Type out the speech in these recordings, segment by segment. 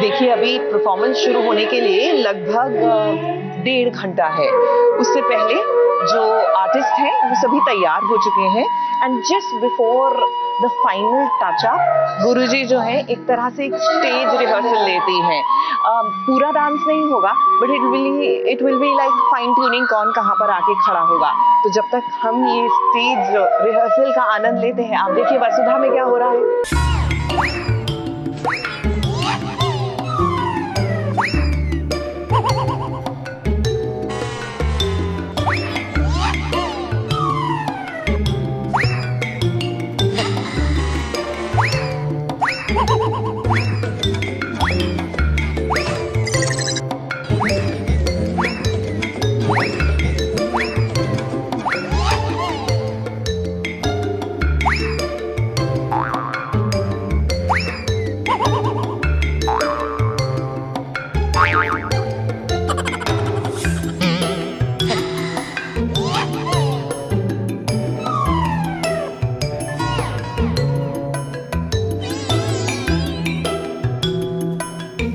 देखिए, अभी परफॉर्मेंस शुरू होने के लिए लगभग 1.5 घंटा है। उससे पहले जो आर्टिस्ट हैं वो सभी तैयार हो चुके हैं and just before the final touch up guruji जो है एक तरह से एक स्टेज रिहर्सल लेती हैं। पूरा डांस नहीं होगा but it will be like fine tuning, कौन कहाँ पर आके खड़ा होगा। तो जब तक हम ये स्टेज रिहर्सल का आनंद लेते हैं, आप देखिए वसुधा में क्या हो रहा है।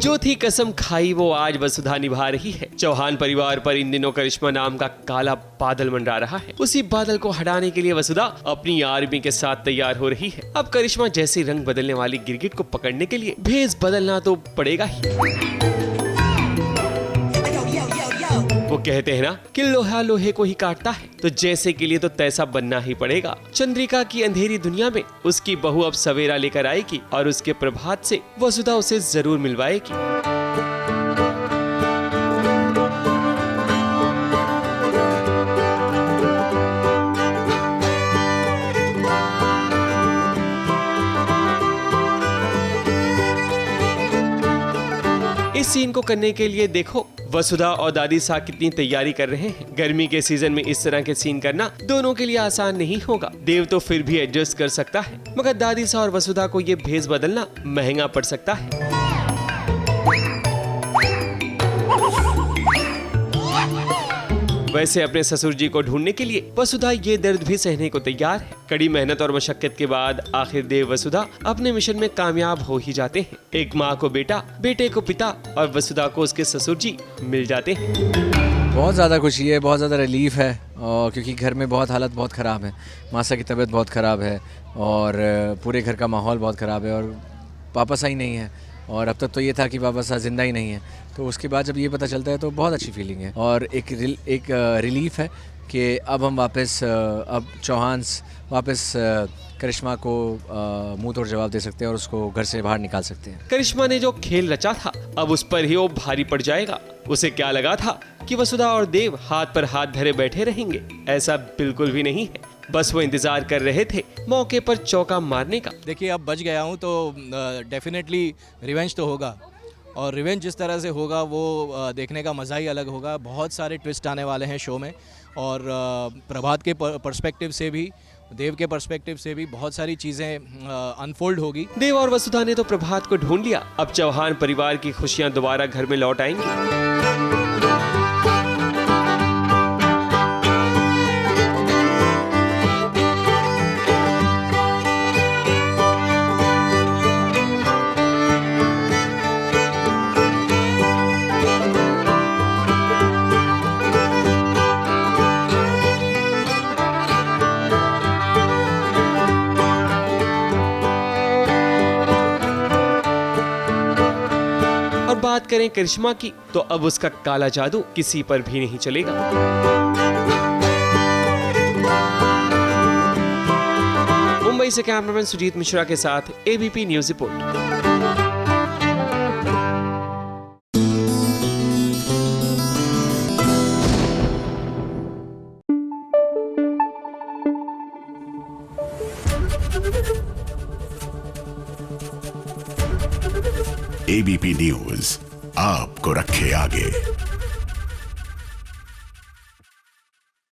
जो थी कसम खाई वो आज वसुधा निभा रही है। चौहान परिवार पर इन दिनों करिश्मा नाम का काला बादल मंडरा रहा है। उसी बादल को हटाने के लिए वसुधा अपनी आर्मी के साथ तैयार हो रही है। अब करिश्मा जैसे रंग बदलने वाली गिरगिट को पकड़ने के लिए भेष बदलना तो पड़ेगा ही। वो कहते हैं ना कि लोहा लोहे को ही काटता है, तो जैसे के लिए तो तैसा बनना ही पड़ेगा। चंद्रिका की अंधेरी दुनिया में उसकी बहू अब सवेरा लेकर आएगी और उसके प्रभात से वसुधा उसे जरूर मिलवाएगी। इस सीन को करने के लिए देखो वसुधा और दादी साहब कितनी तैयारी कर रहे हैं। गर्मी के सीजन में इस तरह के सीन करना दोनों के लिए आसान नहीं होगा। देव तो फिर भी एडजस्ट कर सकता है, मगर दादी साहब और वसुधा को ये भेष बदलना महंगा पड़ सकता है। वैसे अपने ससुर जी को ढूंढने के लिए वसुधा ये दर्द भी सहने को तैयार है। कड़ी मेहनत और मशक्कत के बाद आखिर देव वसुधा अपने मिशन में कामयाब हो ही जाते हैं। एक माँ को बेटा, बेटे को पिता और वसुधा को उसके ससुर जी मिल जाते हैं। बहुत ज़्यादा खुशी है, बहुत ज़्यादा रिलीफ है, और क्योंकि घर में बहुत हालत बहुत ख़राब है। मासा की तबीयत बहुत ख़राब है और पूरे घर का माहौल बहुत ख़राब है और पापा सा ही नहीं है। और अब तक तो ये था कि पापा सा जिंदा ही नहीं है, तो उसके बाद जब ये पता चलता है तो बहुत अच्छी फीलिंग है और एक रिलीफ है कि अब हम वापस अब चौहान्स वापस करिश्मा को मुंह तोड़ जवाब दे सकते हैं और उसको घर से बाहर निकाल सकते हैं। करिश्मा ने जो खेल रचा था अब उस पर ही वो भारी पड़ जाएगा। उसे क्या लगा था कि वसुधा और देव हाथ पर हाथ धरे बैठे रहेंगे? ऐसा बिल्कुल भी नहीं है। बस वो इंतजार कर रहे थे मौके पर चौका मारने का। देखिए, अब बच गया हूँ तो डेफिनेटली रिवेंज तो होगा, और रिवेंज जिस तरह से होगा वो देखने का मज़ा ही अलग होगा। बहुत सारे ट्विस्ट आने वाले हैं शो में, और प्रभात के पर्सपेक्टिव से भी, देव के पर्सपेक्टिव से भी बहुत सारी चीज़ें अनफोल्ड होगी। देव और वसुधा ने तो प्रभात को ढूंढ लिया। अब चौहान परिवार की खुशियां दोबारा घर में लौट आएंगी। बात करें करिश्मा की तो अब उसका काला जादू किसी पर भी नहीं चलेगा। मुंबई से कैमरामैन सुजीत मिश्रा के साथ ABP news report. ABP news आपको रखे आगे।